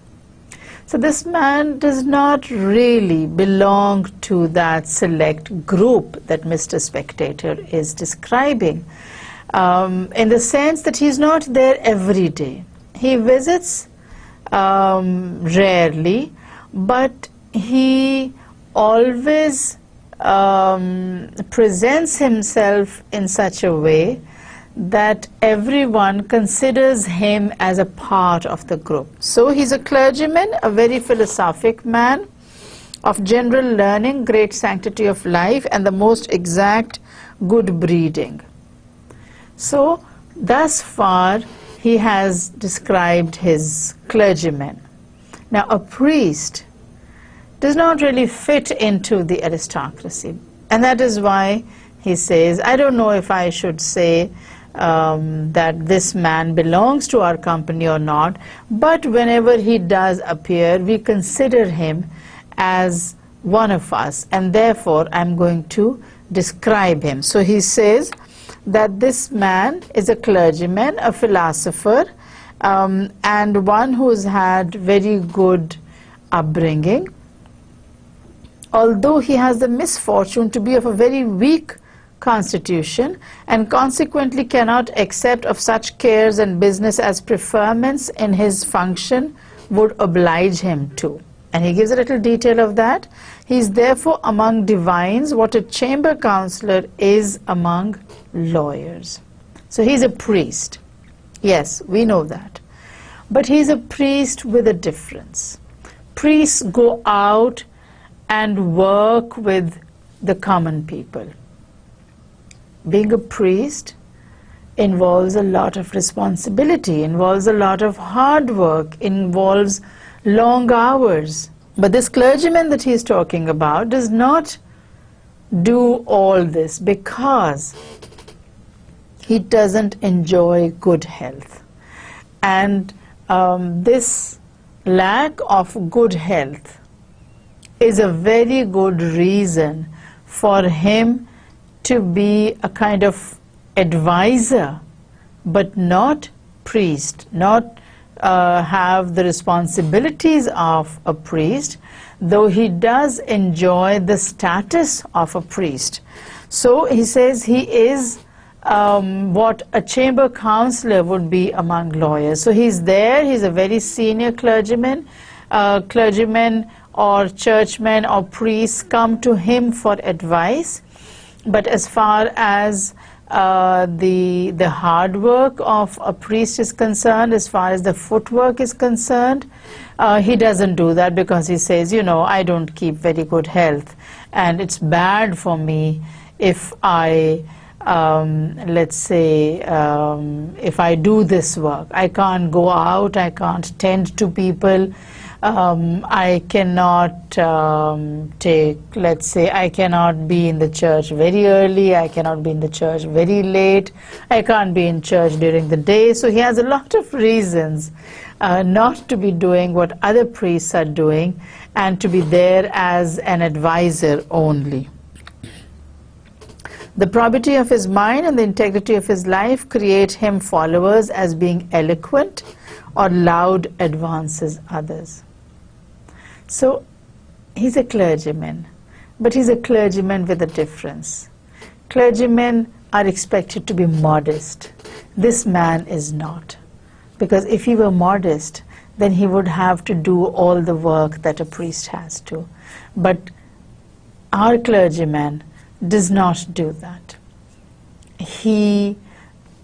So this man does not really belong to that select group that Mr. Spectator is describing, in the sense that he's not there every day. He visits rarely, but he always presents himself in such a way that everyone considers him as a part of the group. So he's a clergyman, a very philosophic man, of general learning, great sanctity of life, and the most exact good breeding. So thus far he has described his clergyman. Now a priest does not really fit into the aristocracy, and that is why he says, I don't know if I should say that this man belongs to our company or not, but whenever he does appear, we consider him as one of us, and therefore I'm going to describe him. So he says that this man is a clergyman, a philosopher, and one who's had very good upbringing, although he has the misfortune to be of a very weak constitution, and consequently cannot accept of such cares and business as preferments in his function would oblige him to. And he gives a little detail of that. He is therefore among divines what a chamber councillor is among lawyers. So he's a priest. Yes, we know that. But he's a priest with a difference. Priests go out and work with the common people. Being a priest involves a lot of responsibility, involves a lot of hard work, involves long hours. But this clergyman that he's talking about does not do all this because he doesn't enjoy good health. And this lack of good health is a very good reason for him to be a kind of advisor, but not priest, not have the responsibilities of a priest, though he does enjoy the status of a priest. So he says he is what a chamber councillor would be among lawyers. So he's there, he's a very senior clergyman. Clergymen or churchmen or priests come to him for advice. But as far as the hard work of a priest is concerned, as far as the footwork is concerned, he doesn't do that, because he says, you know, I don't keep very good health, and it's bad for me if I, let's say, if I do this work. I can't go out, I can't tend to people, I cannot let's say, I cannot be in the church very early, I cannot be in the church very late, I can't be in church during the day. So he has a lot of reasons not to be doing what other priests are doing, and to be there as an advisor only. The probity of his mind and the integrity of his life create him followers as being eloquent or loud advances others. So he's a clergyman, but he's a clergyman with a difference. Clergymen are expected to be modest. This man is not. Because if he were modest, then he would have to do all the work that a priest has to. But our clergyman does not do that. He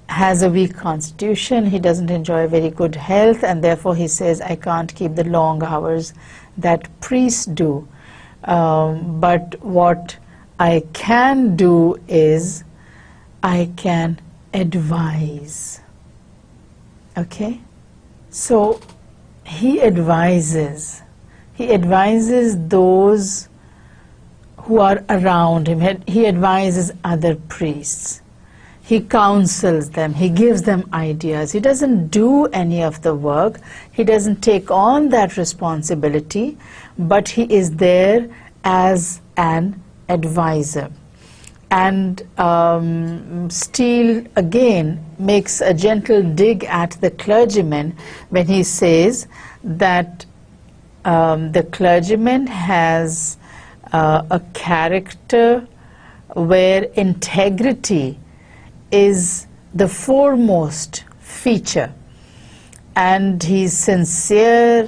has a weak constitution, he doesn't enjoy very good health, and therefore he says, I can't keep the long hours that priests do. But what I can do is, I can advise. Okay? So he advises. He advises those who are around him. He advises other priests. He counsels them. He gives them ideas. He doesn't do any of the work. He doesn't take on that responsibility, but he is there as an advisor. And Steele again makes a gentle dig at the clergyman when he says that the clergyman has a character where integrity is the foremost feature, and he's sincere,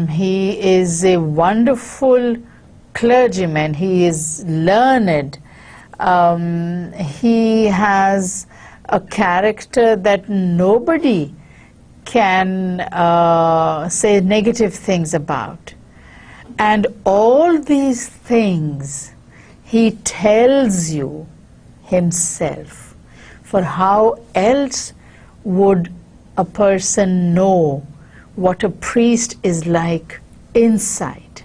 he is a wonderful clergyman, he is learned, he has a character that nobody can say negative things about. And all these things he tells you himself. For how else would a person know what a priest is like inside?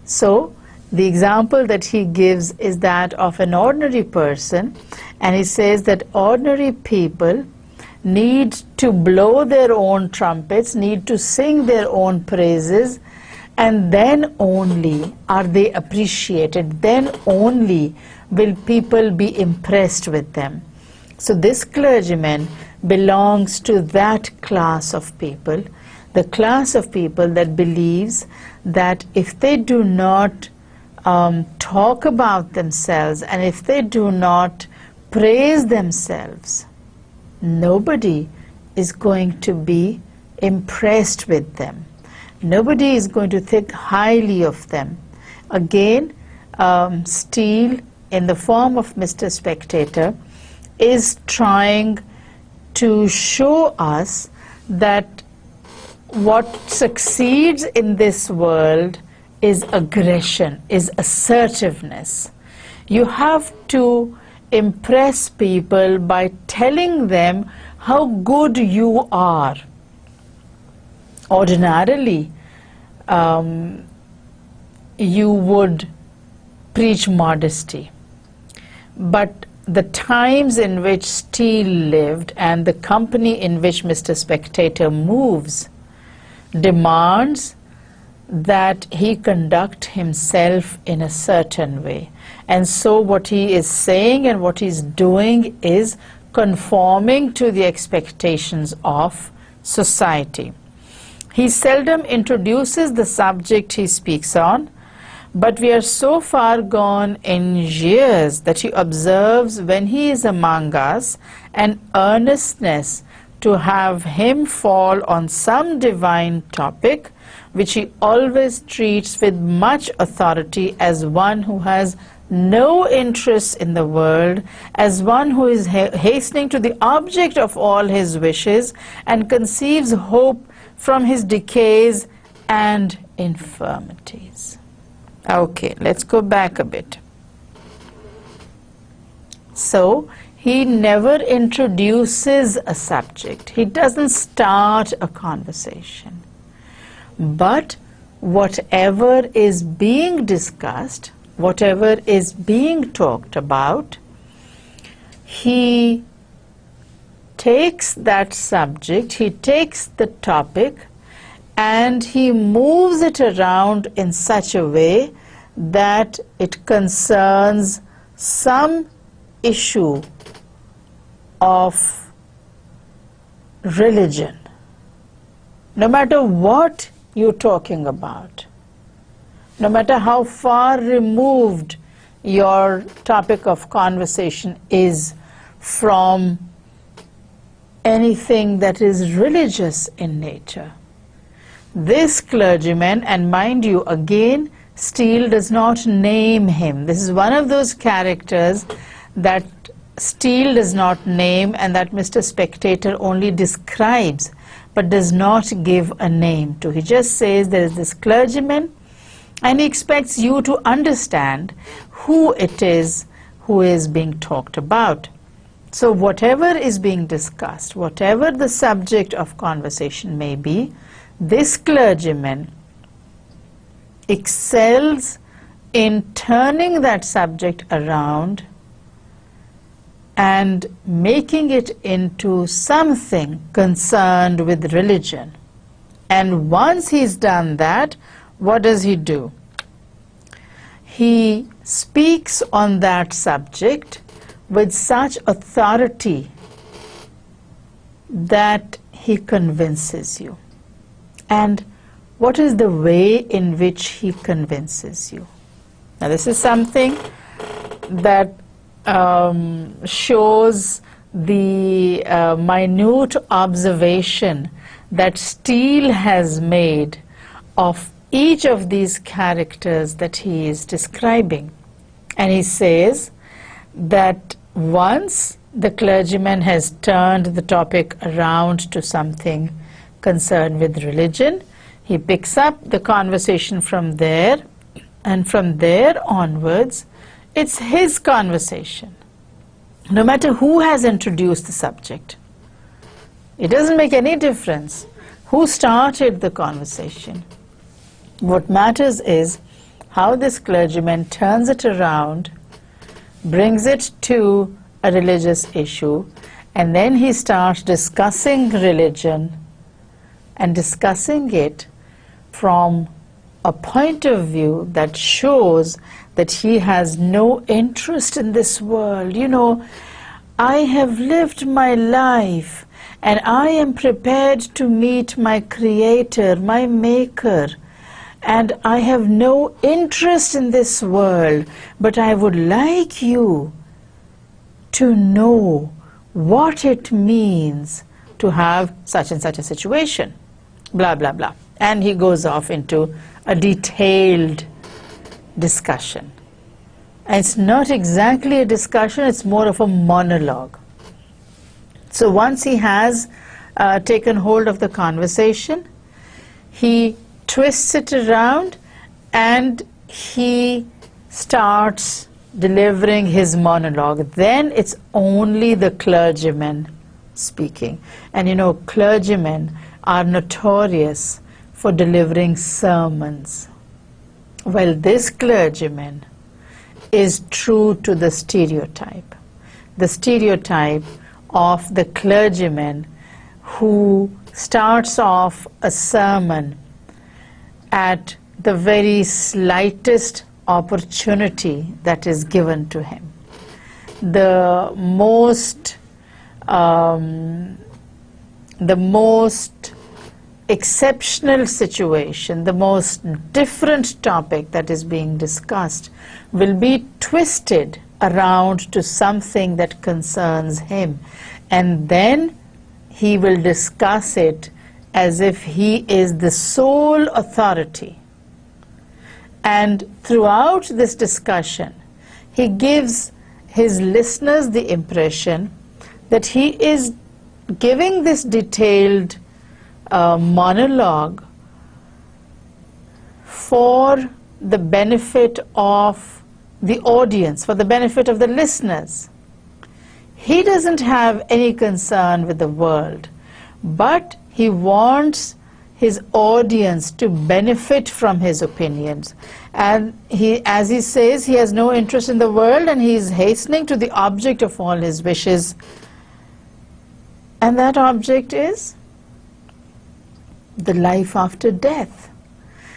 So the example that he gives is that of an ordinary person, and he says that ordinary people need to blow their own trumpets, need to sing their own praises, and then only are they appreciated, then only will people be impressed with them. So this clergyman belongs to that class of people, the class of people that believes that if they do not talk about themselves, and if they do not praise themselves, nobody is going to be impressed with them. Nobody is going to think highly of them. Again, Steele, in the form of Mr. Spectator, is trying to show us that what succeeds in this world is aggression, is assertiveness. You have to impress people by telling them how good you are. Ordinarily, you would preach modesty. But the times in which Steele lived and the company in which Mr. Spectator moves demands that he conduct himself in a certain way. And so what he is saying and what he's doing is conforming to the expectations of society. He seldom introduces the subject he speaks on, but we are so far gone in years that he observes when he is among us an earnestness to have him fall on some divine topic, which he always treats with much authority as one who has no interest in the world, as one who is hastening to the object of all his wishes and conceives hope from his decays and infirmities. Okay, let's go back a bit. So, he never introduces a subject. He doesn't start a conversation. But whatever is being discussed, whatever is being talked about, he takes that subject, he takes the topic, and he moves it around in such a way that it concerns some issue of religion, no matter what you're talking about, no matter how far removed your topic of conversation is from anything that is religious in nature. This clergyman, and mind you, again, Steele does not name him. This is one of those characters that Steele does not name and that Mr. Spectator only describes but does not give a name to. He just says there is this clergyman and he expects you to understand who it is who is being talked about. So whatever is being discussed, whatever the subject of conversation may be, this clergyman excels in turning that subject around and making it into something concerned with religion. And once he's done that, what does he do? He speaks on that subject with such authority that he convinces you. And what is the way in which he convinces you? Now this is something that shows the minute observation that Steele has made of each of these characters that he is describing. And he says that once the clergyman has turned the topic around to something concerned with religion, he picks up the conversation from there, and from there onwards, it's his conversation. No matter who has introduced the subject, it doesn't make any difference who started the conversation. What matters is how this clergyman turns it around, brings it to a religious issue, and then he starts discussing religion and discussing it from a point of view that shows that he has no interest in this world. You know, I have lived my life and I am prepared to meet my Creator, my Maker, and I have no interest in this world, but I would like you to know what it means to have such and such a situation, blah, blah, blah. And he goes off into a detailed discussion. And it's not exactly a discussion, it's more of a monologue. So once he has taken hold of the conversation, he twists it around and he starts delivering his monologue. Then it's only the clergyman speaking. And you know, clergymen are notorious for delivering sermons. Well, this clergyman is true to the stereotype of the clergyman who starts off a sermon at the very slightest opportunity that is given to him. The most exceptional situation, the most different topic that is being discussed will be twisted around to something that concerns him, and then he will discuss it as if he is the sole authority. And throughout this discussion, he gives his listeners the impression that he is giving this detailed monologue for the benefit of the audience, for the benefit of the listeners. He doesn't have any concern with the world, but he wants his audience to benefit from his opinions. And as he says, he has no interest in the world, and he is hastening to the object of all his wishes. And that object is the life after death.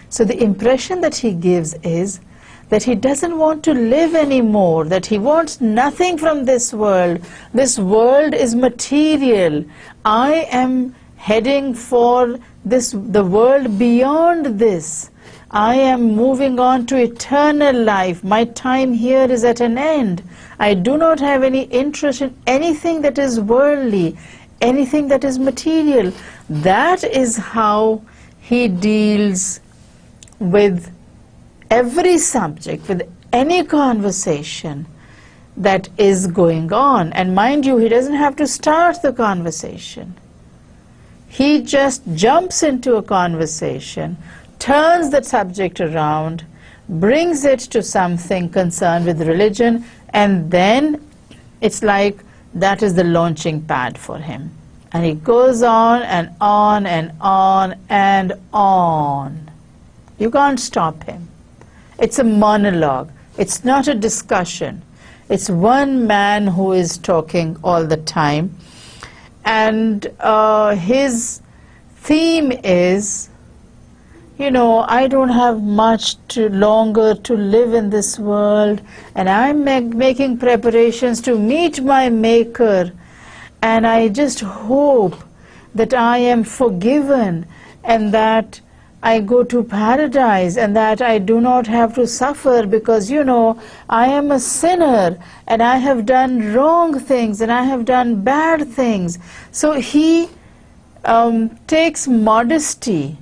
So the impression that he gives is that he doesn't want to live anymore, that he wants nothing from this world. This world is material. I am heading for the world beyond this. I am moving on to eternal life. My time here is at an end. I do not have any interest in anything that is worldly, anything that is material. That is how he deals with every subject, with any conversation that is going on. And mind you, he doesn't have to start the conversation. He just jumps into a conversation, turns the subject around, brings it to something concerned with religion, and then it's like that is the launching pad for him. And he goes on and on and on and on. You can't stop him. It's a monologue. It's not a discussion. It's one man who is talking all the time. And his theme is, you know, I don't have much longer to live in this world, and I'm making preparations to meet my Maker, and I just hope that I am forgiven and that I go to paradise and that I do not have to suffer, because, you know, I am a sinner and I have done wrong things and I have done bad things. So he takes modesty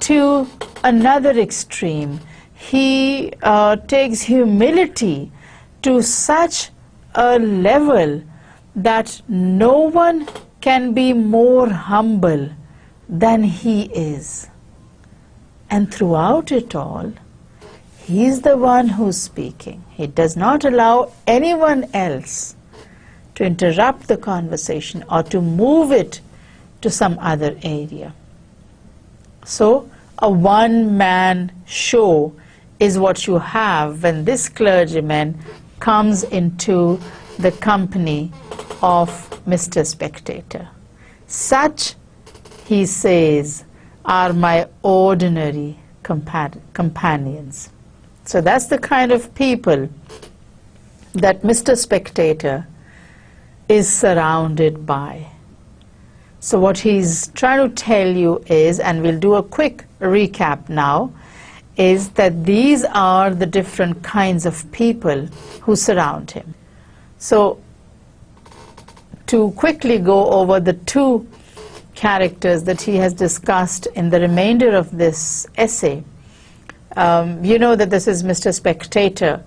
to another extreme. He takes humility to such a level that no one can be more humble than he is. And throughout it all, he is the one who's speaking. He does not allow anyone else to interrupt the conversation or to move it to some other area. So a one-man show is what you have when this clergyman comes into the company of Mr. Spectator. Such, he says, are my ordinary companions. So that's the kind of people that Mr. Spectator is surrounded by. So what he's trying to tell you is, and we'll do a quick recap now, is that these are the different kinds of people who surround him. So to quickly go over the two characters that he has discussed in the remainder of this essay. You know that this is Mr. Spectator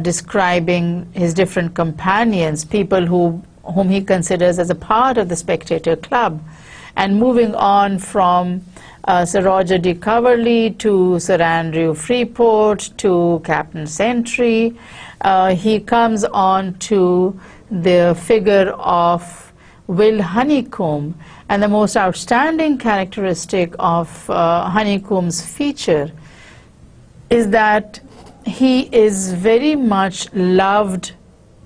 describing his different companions, people whom he considers as a part of the Spectator Club, and moving on from Sir Roger de Coverley to Sir Andrew Freeport to Captain Sentry. He comes on to the figure of Will Honeycomb, and the most outstanding characteristic of Honeycomb's feature is that he is very much loved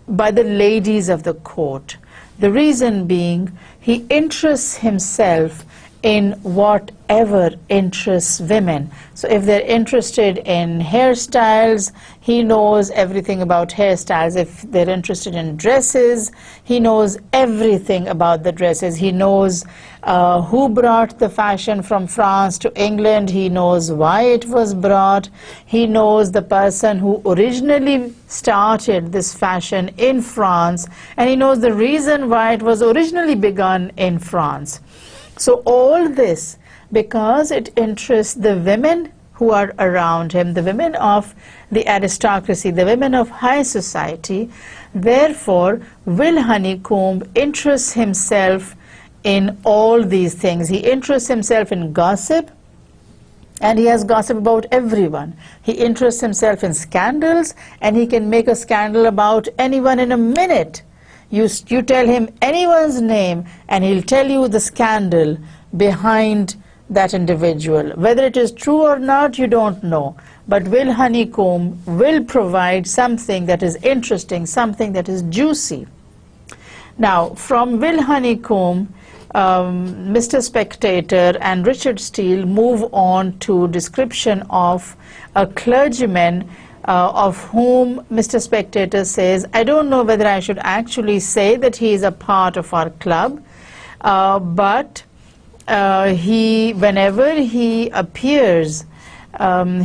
by the ladies of the court. The reason being, he interests himself in whatever interests women. So if they're interested in hairstyles, he knows everything about hairstyles. If they're interested in dresses, he knows everything about the dresses. He knows who brought the fashion from France to England. He knows why it was brought. He knows the person who originally started this fashion in France, and he knows the reason why it was originally begun in France. So all this, because it interests the women who are around him, the women of the aristocracy, the women of high society. Therefore, Will Honeycomb interests himself in all these things. He interests himself in gossip, and he has gossip about everyone. He interests himself in scandals, and he can make a scandal about anyone in a minute. You tell him anyone's name, and he'll tell you the scandal behind that individual. Whether it is true or not, you don't know. But Will Honeycomb will provide something that is interesting, something that is juicy. Now, from Will Honeycomb, Mr. Spectator and Richard Steele move on to description of a clergyman of whom Mr. Spectator says, I don't know whether I should actually say that he is a part of our club, but whenever he appears,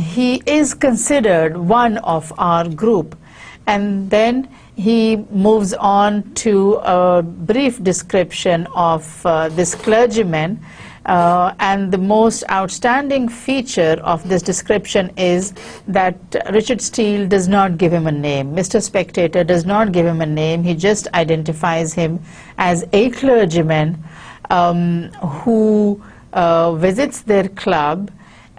he is considered one of our group. And then he moves on to a brief description of this clergyman, and the most outstanding feature of this description is that Richard Steele does not give him a name. Mr. Spectator does not give him a name. He just identifies him as a clergyman who visits their club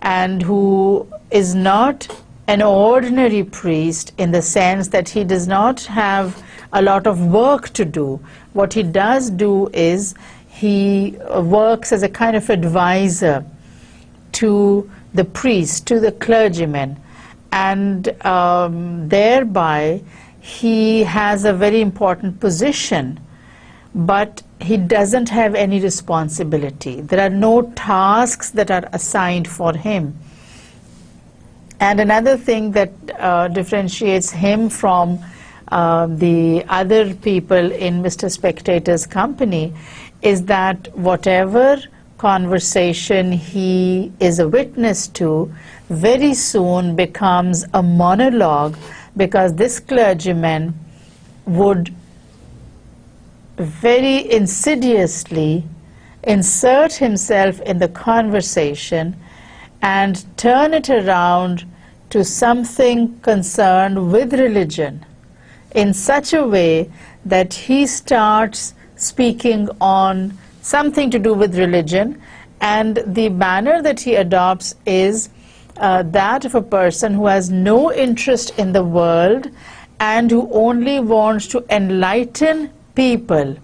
and who is not an ordinary priest in the sense that he does not have a lot of work to do. What he does do is he works as a kind of advisor to the priest, to the clergyman, and thereby he has a very important position, but he doesn't have any responsibility. There are no tasks that are assigned for him. And another thing that differentiates him from the other people in Mr. Spectator's company is that whatever conversation he is a witness to very soon becomes a monologue, because this clergyman would very insidiously insert himself in the conversation and turn it around to something concerned with religion in such a way that he starts speaking on something to do with religion, and the manner that he adopts is that of a person who has no interest in the world and who only wants to enlighten people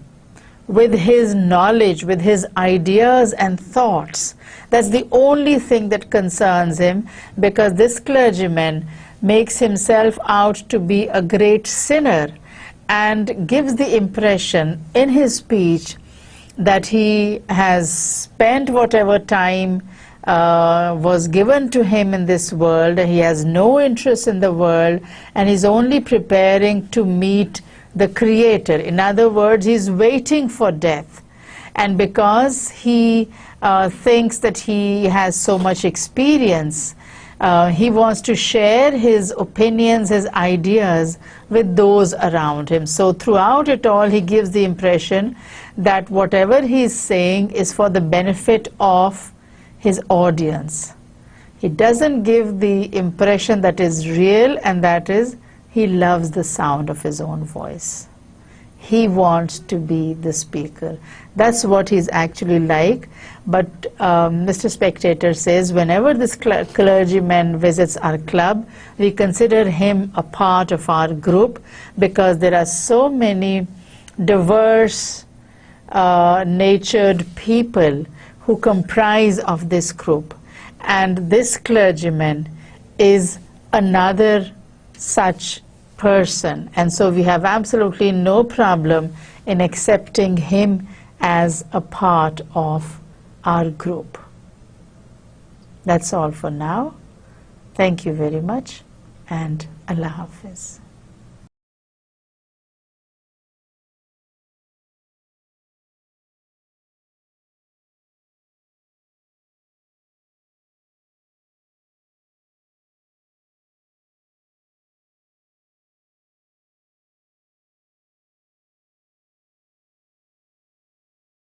with his knowledge, with his ideas and thoughts. That's the only thing that concerns him, because this clergyman makes himself out to be a great sinner and gives the impression in his speech that he has spent whatever time was given to him in this world, he has no interest in the world, and he's only preparing to meet the Creator. In other words, he's waiting for death. And because he thinks that he has so much experience, he wants to share his opinions, his ideas with those around him. So throughout it all, he gives the impression that whatever he's saying is for the benefit of his audience. He doesn't give the impression that is real, and that is, he loves the sound of his own voice. He wants to be the speaker. That's what he's actually like. But Mr. Spectator says, whenever this clergyman visits our club, we consider him a part of our group, because there are so many diverse natured people who comprise of this group. And this clergyman is another such person, and so we have absolutely no problem in accepting him as a part of our group. That's all for now. Thank you very much, and Allah Hafiz.